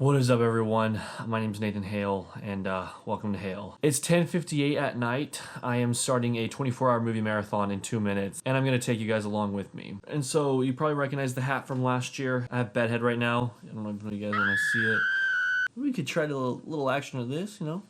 What is up, everyone? My name is Nathan Hale, and welcome to Hale. It's 10:58 at night. I am starting a 24-hour movie marathon in 2 minutes, and I'm going to take you guys along with me. And so, you probably recognize the hat from last year. I have bedhead right now. I don't know if you guys want to see it. We could try a little action of this, you know,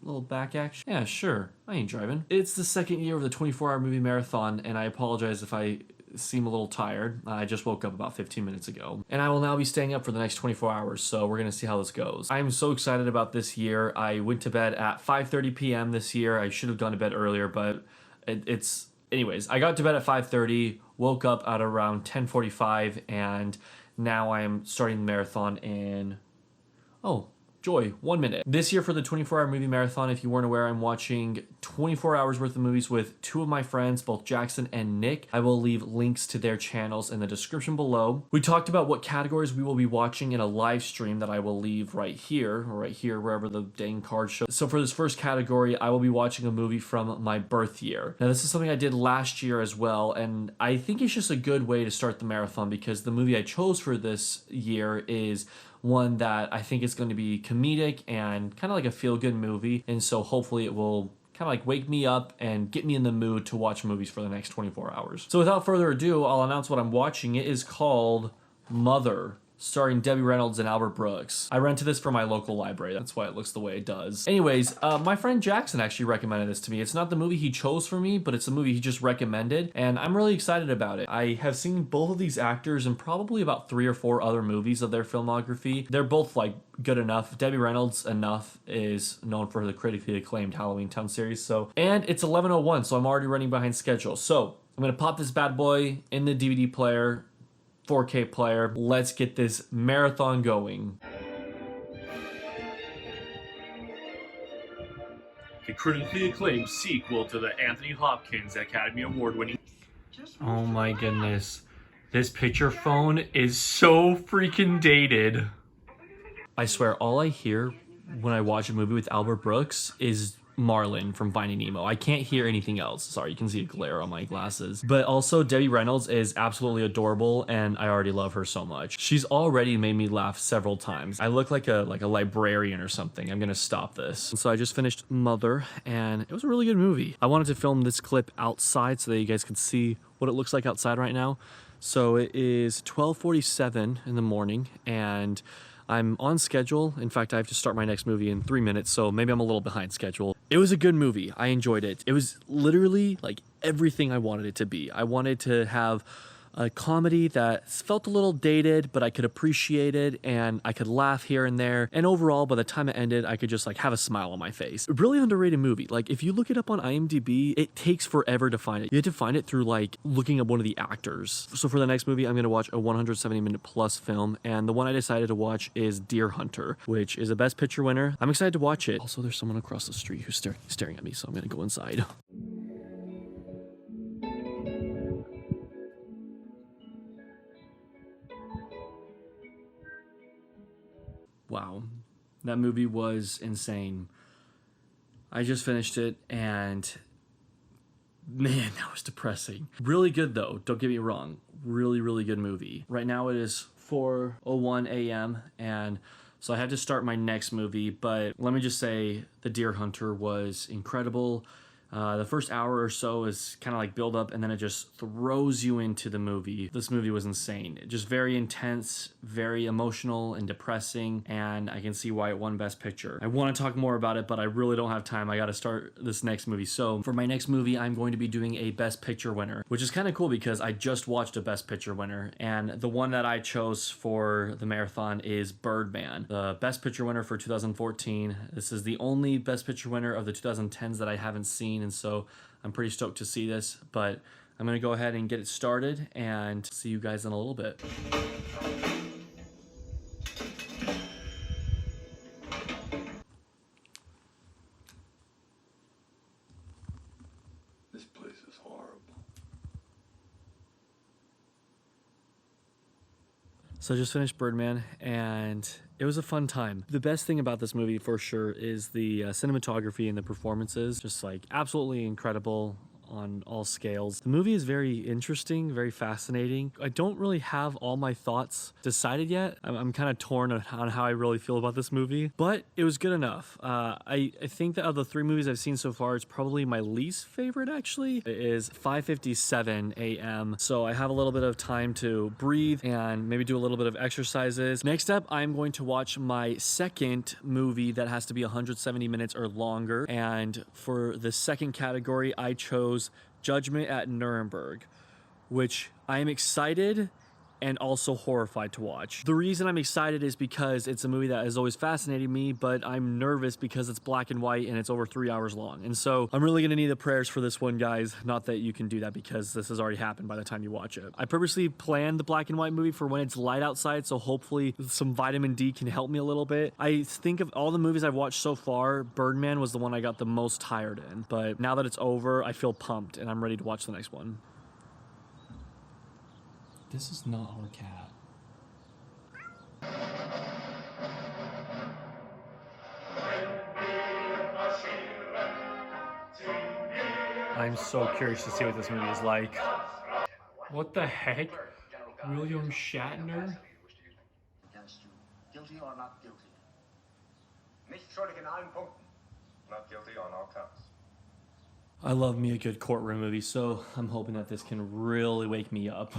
little back action. Yeah, sure. I ain't driving. It's the second year of the 24-hour movie marathon, and I apologize if I seem a little tired. I just woke up about 15 minutes ago. And I will now be staying up for the next 24 hours, so we're gonna see how this goes. I am so excited about this year. I went to bed at 5:30 p.m. this year. I should have gone to bed earlier, but it's... Anyways, I got to bed at 5:30, woke up at around 10:45, and now I am starting the marathon in... Oh, joy, 1 minute. This year for the 24-hour movie marathon, if you weren't aware, I'm watching 24 hours worth of movies with two of my friends, both Jackson and Nick. I will leave links to their channels in the description below. We talked about what categories we will be watching in a live stream that I will leave right here, or right here, wherever the dang card shows. So for this first category, I will be watching a movie from my birth year. Now, this is something I did last year as well, and I think it's just a good way to start the marathon because the movie I chose for this year is one that I think is going to be comedic and kind of like a feel-good movie, and so hopefully it will kind of like wake me up and get me in the mood to watch movies for the next 24 hours. So without further ado, I'll announce what I'm watching. It is called Mother, starring Debbie Reynolds and Albert Brooks. I rented this from my local library. That's why it looks the way it does. Anyways, my friend Jackson actually recommended this to me. It's not the movie he chose for me, but it's a movie he just recommended, and I'm really excited about it. I have seen both of these actors in probably about 3 or 4 other movies of their filmography. They're both like good enough. Debbie Reynolds enough is known for the critically acclaimed Halloween Town series. And it's 11:01, so I'm already running behind schedule. So I'm gonna pop this bad boy in the DVD player, 4K player. Let's get this marathon going. A critically acclaimed sequel to the Anthony Hopkins Academy Award winning. Oh my goodness. This picture phone is so freaking dated. I swear, all I hear when I watch a movie with Albert Brooks is Marlin from Finding Nemo. I can't hear anything else. Sorry, you can see a glare on my glasses. But also, Debbie Reynolds is absolutely adorable, and I already love her so much. She's already made me laugh several times. I look like a librarian or something. I'm gonna stop this. So I just finished Mother, and it was a really good movie. I wanted to film this clip outside so that you guys could see what it looks like outside right now. So it is 12:47 in the morning, and I'm on schedule. In fact, I have to start my next movie in 3 minutes, so maybe I'm a little behind schedule. It was a good movie. I enjoyed it. It was literally like everything I wanted it to be. I wanted to have a comedy that felt a little dated, but I could appreciate it, and I could laugh here and there. And overall, by the time it ended, I could just like have a smile on my face. A really underrated movie. Like, if you look it up on IMDb, it takes forever to find it. You have to find it through like looking up one of the actors. So for the next movie, I'm gonna watch a 170-minute plus film, and the one I decided to watch is Deer Hunter, which is a Best Picture winner. I'm excited to watch it. Also, there's someone across the street who's staring at me, so I'm gonna go inside. Wow, that movie was insane. I just finished it, and man, that was depressing. Really good though, don't get me wrong. Really, really good movie. Right now it is 4:01 a.m. and so I had to start my next movie, but let me just say The Deer Hunter was incredible. The first hour or so is kind of like build up, and then it just throws you into the movie. This movie was insane. Just very intense, very emotional and depressing, and I can see why it won Best Picture. I want to talk more about it, but I really don't have time. I got to start this next movie. So for my next movie, I'm going to be doing a Best Picture winner, which is kind of cool because I just watched a Best Picture winner, and the one that I chose for the marathon is Birdman, the Best Picture winner for 2014. This is the only Best Picture winner of the 2010s that I haven't seen, and so I'm pretty stoked to see this, but I'm gonna go ahead and get it started and see you guys in a little bit. This place is horrible. So I just finished Birdman, and it was a fun time. The best thing about this movie for sure is the cinematography and the performances. Just like absolutely incredible on all scales. The movie is very interesting, very fascinating. I don't really have all my thoughts decided yet. I'm kind of torn on how I really feel about this movie, but it was good enough. I think that of the 3 movies I've seen so far, it's probably my least favorite actually. It is 5:57 a.m. So I have a little bit of time to breathe and maybe do a little bit of exercises. Next up, I'm going to watch my second movie that has to be 170 minutes or longer. And for the second category, I chose Judgment at Nuremberg, which I am excited and also horrified to watch. The reason I'm excited is because it's a movie that has always fascinated me, but I'm nervous because it's black and white and it's over 3 hours long. And so I'm really gonna need the prayers for this one, guys. Not that you can do that because this has already happened by the time you watch it. I purposely planned the black and white movie for when it's light outside, so hopefully some vitamin D can help me a little bit. I think of all the movies I've watched so far, Birdman was the one I got the most tired in. But now that it's over, I feel pumped and I'm ready to watch the next one. This is not our cat. I'm so curious to see what this movie is like. What the heck? William Shatner? Guilty or not guilty? Nicht schuldig in allen Punkten. Not guilty on all counts. I love me a good courtroom movie, so I'm hoping that this can really wake me up.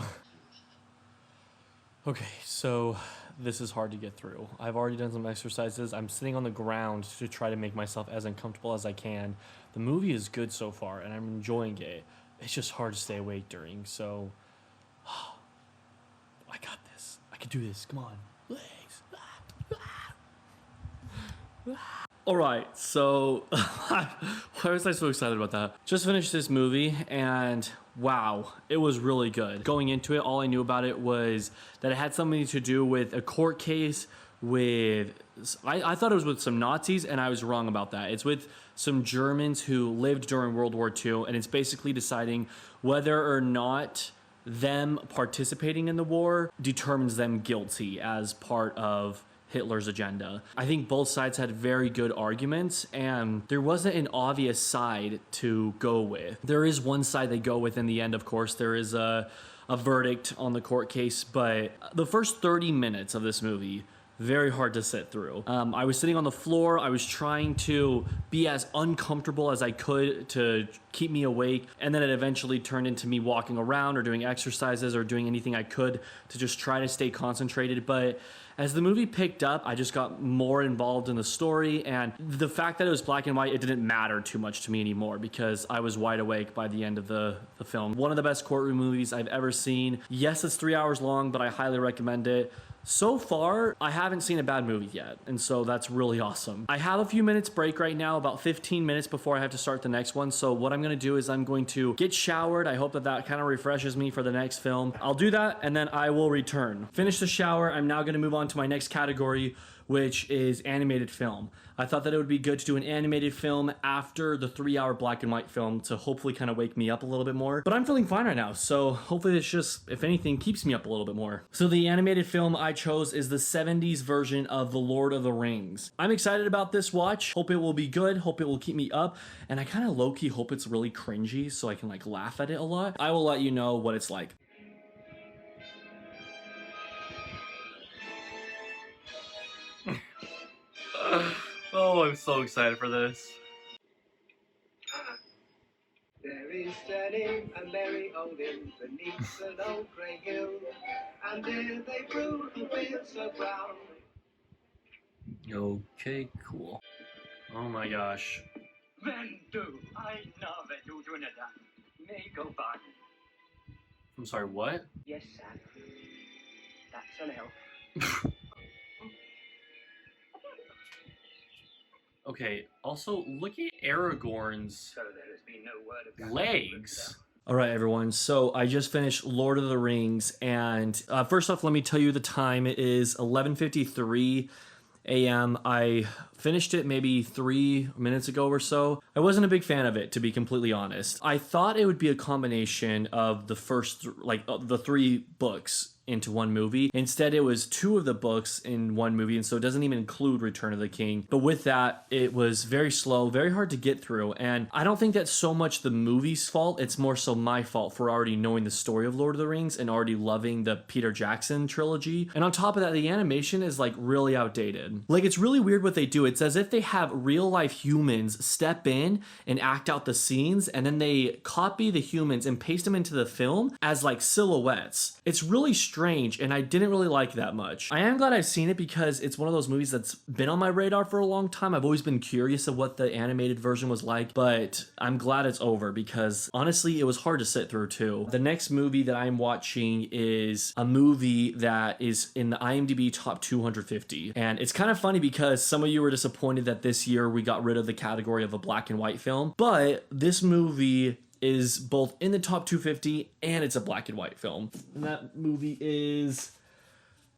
Okay, so this is hard to get through. I've already done some exercises. I'm sitting on the ground to try to make myself as uncomfortable as I can. The movie is good so far, and I'm enjoying it. It's just hard to stay awake during, so... I got this. I can do this. Come on. Legs. Alright, so why was I so excited about that? Just finished this movie and wow, it was really good. Going into it, all I knew about it was that it had something to do with a court case with, I thought it was with some Nazis and I was wrong about that. It's with some Germans who lived during World War II and it's basically deciding whether or not them participating in the war determines them guilty as part of Hitler's agenda. I think both sides had very good arguments and there wasn't an obvious side to go with. There is one side they go with in the end, of course. There is a verdict on the court case, but the first 30 minutes of this movie, very hard to sit through. I was sitting on the floor. I was trying to be as uncomfortable as I could to keep me awake. And then it eventually turned into me walking around or doing exercises or doing anything I could to just try to stay concentrated. But as the movie picked up, I just got more involved in the story. And the fact that it was black and white, it didn't matter too much to me anymore because I was wide awake by the end of the film. One of the best courtroom movies I've ever seen. Yes, it's 3 hours long, but I highly recommend it. So far, I haven't seen a bad movie yet, and so that's really awesome. I have a few minutes break right now, about 15 minutes before I have to start the next one, so what I'm gonna do is I'm going to get showered. I hope that that kind of refreshes me for the next film. I'll do that, and then I will return. Finish the shower, I'm now gonna move on to my next category, which is animated film. I thought that it would be good to do an animated film after the 3-hour black and white film to hopefully kind of wake me up a little bit more. But I'm feeling fine right now, so hopefully this just, if anything, keeps me up a little bit more. So the animated film I chose is the 70s version of The Lord of the Rings. I'm excited about this watch. Hope it will be good. Hope it will keep me up. And I kind of low-key hope it's really cringy so I can like laugh at it a lot. I will let you know what it's like. Oh, I'm so excited for this. There is Jenny and Mary Odin beneath an old grey hill, and there they brew the beer so brown. Okay, cool. Oh my gosh. Then do I love it, you do that. May go back. I'm sorry, what? Yes, Sam. That's an elf. Okay, also look at Aragorn's So there has been no word of legs. All right, everyone. So I just finished Lord of the Rings, and first off, let me tell you the time. It is 11:53 a.m. I finished it maybe 3 minutes ago or so. I wasn't a big fan of it, to be completely honest. I thought it would be a combination of the first, the 3 books, into one movie. Instead, it was two of the books in one movie, and so it doesn't even include Return of the King. But with that, it was very slow, very hard to get through, and I don't think that's so much the movie's fault, it's more so my fault for already knowing the story of Lord of the Rings and already loving the Peter Jackson trilogy. And on top of that, the animation is like really outdated. Like, it's really weird what they do. It's as if they have real life humans step in and act out the scenes, and then they copy the humans and paste them into the film as like silhouettes. It's really strange, and I didn't really like that much. I am glad I've seen it because it's one of those movies that's been on my radar for a long time. I've always been curious of what the animated version was like, but I'm glad it's over because honestly, it was hard to sit through too. The next movie that I'm watching is a movie that is in the IMDb top 250. And it's kind of funny because some of you were disappointed that this year we got rid of the category of a black and white film, but this movie is both in the top 250 and it's a black and white film. And that movie is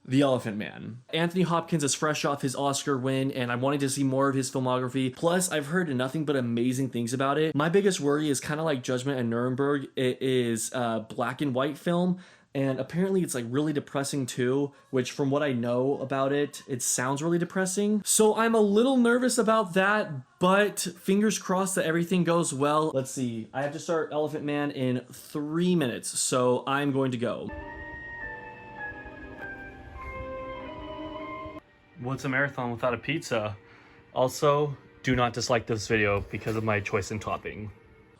The Elephant Man. Anthony Hopkins is fresh off his Oscar win, and I'm wanting to see more of his filmography. Plus, I've heard nothing but amazing things about it. My biggest worry is kind of like Judgement and Nuremberg. It is a black and white film, and apparently it's like really depressing too, which from what I know about it, it sounds really depressing. So I'm a little nervous about that, but fingers crossed that everything goes well. Let's see, I have to start Elephant Man in 3 minutes, so I'm going to go. What's a marathon without a pizza? Also, do not dislike this video because of my choice in topping.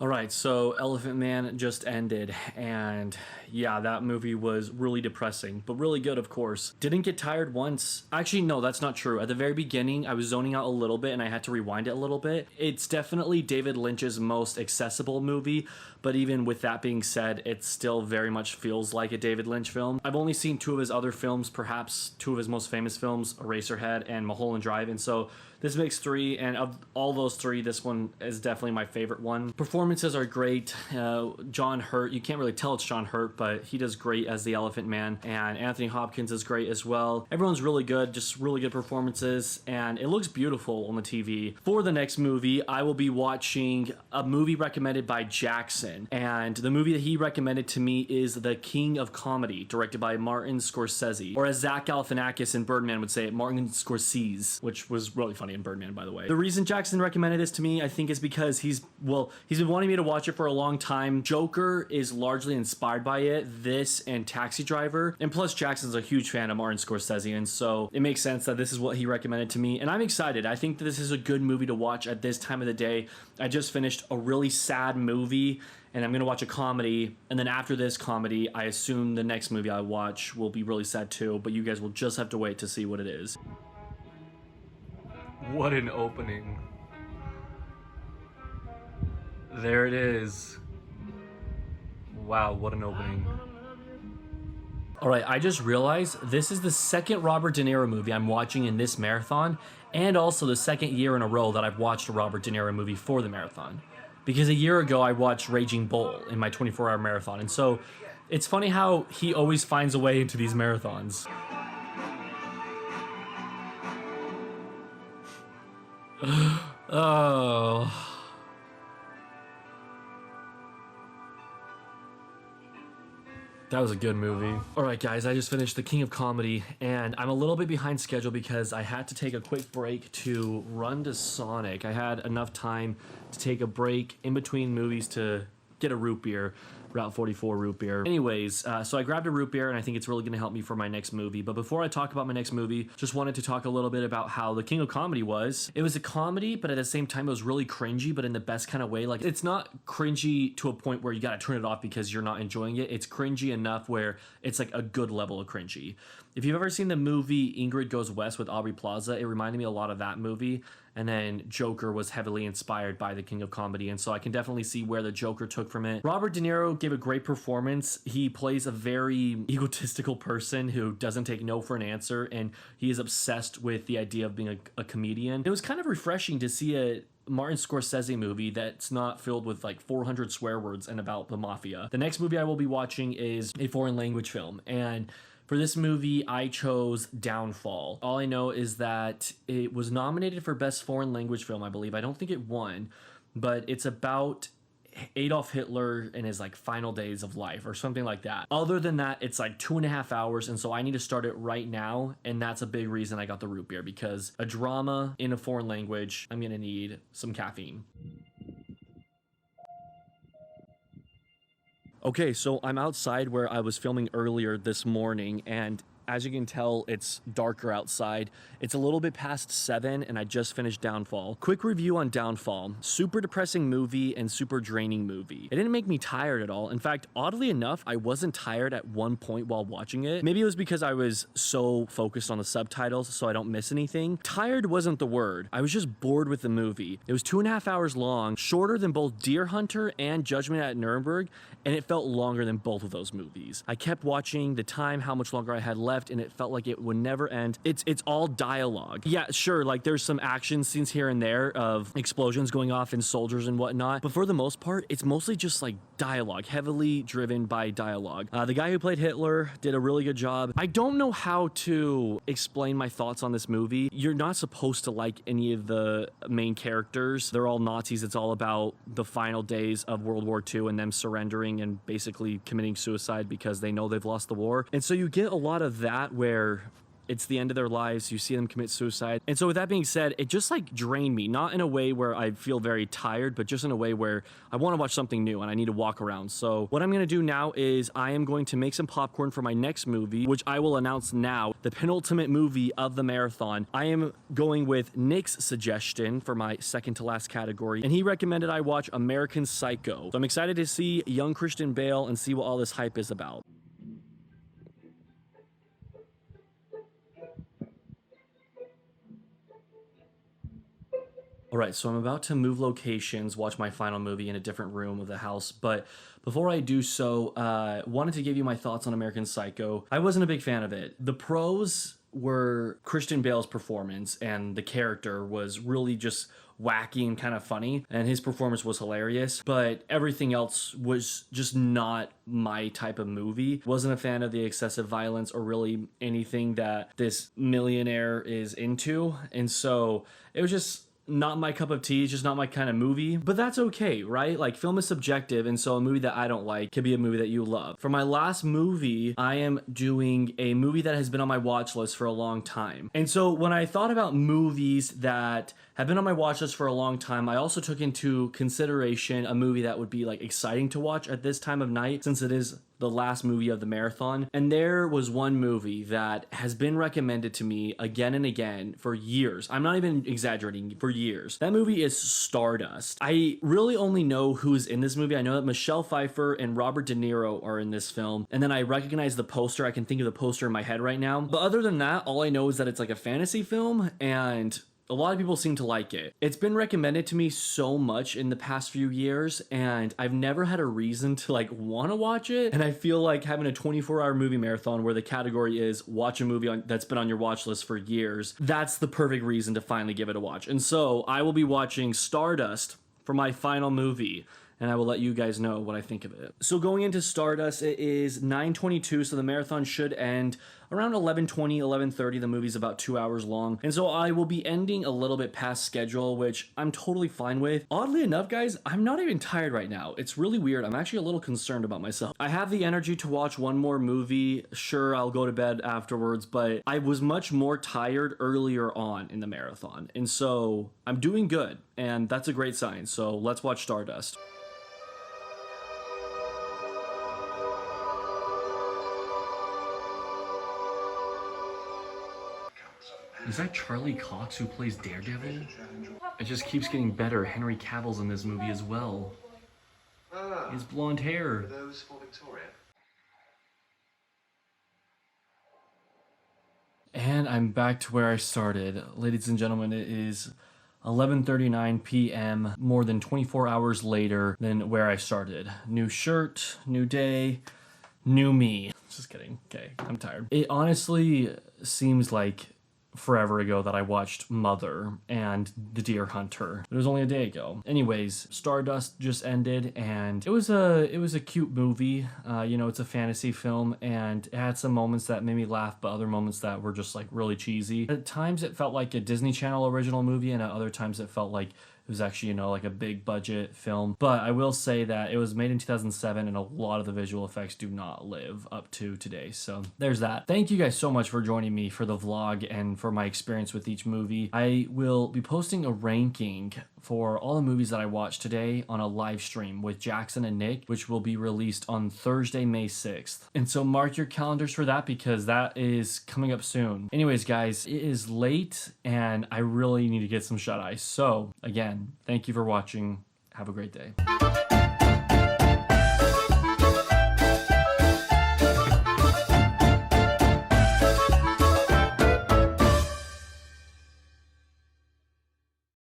Alright, so Elephant Man just ended, and yeah, that movie was really depressing, but really good, of course. Didn't get tired once. Actually, no, that's not true. At the very beginning, I was zoning out a little bit, and I had to rewind it a little bit. It's definitely David Lynch's most accessible movie, but even with that being said, it still very much feels like a David Lynch film. I've only seen two of his other films, perhaps two of his most famous films, Eraserhead and Mulholland Drive, and so this makes three, and of all those three, this one is definitely my favorite one. Performances are great. John Hurt, you can't really tell it's John Hurt, but he does great as the Elephant Man, and Anthony Hopkins is great as well. Everyone's really good, just really good performances, and it looks beautiful on the TV. For the next movie, I will be watching a movie recommended by Jackson, and the movie that he recommended to me is The King of Comedy, directed by Martin Scorsese, or as Zach Galifianakis in Birdman would say it, Martin Scorsese, which was really funny in Birdman, by the way. The reason Jackson recommended this to me, I think, is because he's been wanting me to watch it for a long time. Joker is largely inspired by it, this and Taxi Driver, and plus Jackson's a huge fan of Martin Scorsese, and so it makes sense that this is what he recommended to me, and I'm excited. I think that this is a good movie to watch at this time of the day. I just finished a really sad movie, and I'm gonna watch a comedy, and then after this comedy, I assume the next movie I watch will be really sad too, but you guys will just have to wait to see what it is. What an opening. There it is. Wow, what an opening. Alright, I just realized this is the second Robert De Niro movie I'm watching in this marathon, and also the second year in a row that I've watched a Robert De Niro movie for the marathon. Because a year ago I watched Raging Bull in my 24-hour marathon, and so it's funny how he always finds a way into these marathons. Oh. That was a good movie. Alright guys, I just finished The King of Comedy, and I'm a little bit behind schedule because I had to take a quick break to run to Sonic. I had enough time to take a break in between movies to get a root beer. Route 44 root beer. Anyways, so I grabbed a root beer, and I think it's really gonna help me for my next movie. But before I talk about my next movie, just wanted to talk a little bit about how The King of Comedy was. It was a comedy, but at the same time it was really cringy, but in the best kind of way. Like, it's not cringy to a point where you gotta turn it off because you're not enjoying it. It's cringy enough where it's like a good level of cringy. If you've ever seen the movie Ingrid Goes West with Aubrey Plaza, it reminded me a lot of that movie. And then Joker was heavily inspired by The King of Comedy, and so I can definitely see where the Joker took from it. Robert De Niro gave a great performance. He plays a very egotistical person who doesn't take no for an answer, and he is obsessed with the idea of being a comedian. It was kind of refreshing to see a Martin Scorsese movie that's not filled with like 400 swear words and about the mafia. The next movie I will be watching is a foreign language film, and for this movie, I chose Downfall. All I know is that it was nominated for Best Foreign Language Film, I believe. I don't think it won, but it's about Adolf Hitler in his like final days of life or something like that. Other than that, it's like 2.5 hours, and so I need to start it right now, and that's a big reason I got the root beer, because a drama in a foreign language, I'm gonna need some caffeine. Okay, so I'm outside where I was filming earlier this morning, and as you can tell, it's darker outside. It's a little bit past 7, and I just finished Downfall. Quick review on Downfall. Super depressing movie and super draining movie. It didn't make me tired at all. In fact, oddly enough, I wasn't tired at one point while watching it. Maybe it was because I was so focused on the subtitles so I don't miss anything. Tired wasn't the word. I was just bored with the movie. It was 2.5 hours long, shorter than both Deer Hunter and Judgment at Nuremberg, and it felt longer than both of those movies. I kept watching the time, how much longer I had left, and it felt like it would never end. It's all dialogue. Yeah, sure, like there's some action scenes here and there of explosions going off and soldiers and whatnot, but for the most part, it's mostly just like dialogue, heavily driven by dialogue. The guy who played Hitler did a really good job. I don't know how to explain my thoughts on this movie. You're not supposed to like any of the main characters. They're all Nazis. It's all about the final days of World War II and them surrendering and basically committing suicide because they know they've lost the war. And so you get a lot of that where it's the end of their lives, you see them commit suicide. And so with that being said, it just like drained me, not in a way where I feel very tired, but just in a way where I want to watch something new and I need to walk around. So what I'm going to do now is I am going to make some popcorn for my next movie, which I will announce now, the penultimate movie of the marathon. I am going with Nick's suggestion for my second to last category, and he recommended I watch American Psycho. So I'm excited to see young Christian Bale and see what all this hype is about. All right, so I'm about to move locations, watch my final movie in a different room of the house, but before I do so, wanted to give you my thoughts on American Psycho. I wasn't a big fan of it. The pros were Christian Bale's performance, and the character was really just wacky and kind of funny, and his performance was hilarious, but everything else was just not my type of movie. Wasn't a fan of the excessive violence or really anything that this millionaire is into, and so it was just not my cup of tea. It's just not my kind of movie, but that's okay, right? Like, film is subjective, and so a movie that I don't like could be a movie that you love. For my last movie, I am doing a movie that has been on my watch list for a long time. And so when I thought about movies that have been on my watch list for a long time, I also took into consideration a movie that would be like exciting to watch at this time of night, since it is the last movie of the marathon. And there was one movie that has been recommended to me again and again for years. I'm not even exaggerating, for years. That movie is Stardust. I really only know who's in this movie. I know that Michelle Pfeiffer and Robert De Niro are in this film, and then I recognize the poster. I can think of the poster in my head right now. But other than that, all I know is that it's like a fantasy film, and a lot of people seem to like it. It's been recommended to me so much in the past few years, and I've never had a reason to like want to watch it. And I feel like having a 24-hour movie marathon where the category is watch a movie that's been on your watch list for years, that's the perfect reason to finally give it a watch. And so I will be watching Stardust for my final movie, and I will let you guys know what I think of it. So going into Stardust, it is 9:22, so the marathon should end around 11:20, 11:30. The movie's about 2 hours long, and so I will be ending a little bit past schedule, which I'm totally fine with. Oddly enough, guys, I'm not even tired right now. It's really weird. I'm actually a little concerned about myself. I have the energy to watch one more movie. Sure, I'll go to bed afterwards, but I was much more tired earlier on in the marathon, and so I'm doing good, and that's a great sign. So let's watch Stardust. Is that Charlie Cox who plays Daredevil? It just keeps getting better. Henry Cavill's in this movie as well. His blonde hair. Those for Victoria. And I'm back to where I started. Ladies and gentlemen, it is 11:39 p.m., more than 24 hours later than where I started. New shirt, new day, new me. Just kidding. Okay, I'm tired. It honestly seems like forever ago that I watched Mother and The Deer Hunter. It was only a day ago. Anyways, Stardust just ended, and it was a cute movie. You know, it's a fantasy film, and it had some moments that made me laugh, but other moments that were just like really cheesy. At times it felt like a Disney Channel original movie, and at other times it felt like It was actually, you know, like a big budget film. But I will say that it was made in 2007 and a lot of the visual effects do not live up to today. So there's that. Thank you guys so much for joining me for the vlog and for my experience with each movie. I will be posting a ranking for all the movies that I watched today on a live stream with Jackson and Nick, which will be released on Thursday, May 6th. And so mark your calendars for that because that is coming up soon. Anyways, guys, it is late and I really need to get some shut-eye. So again, thank you for watching. Have a great day.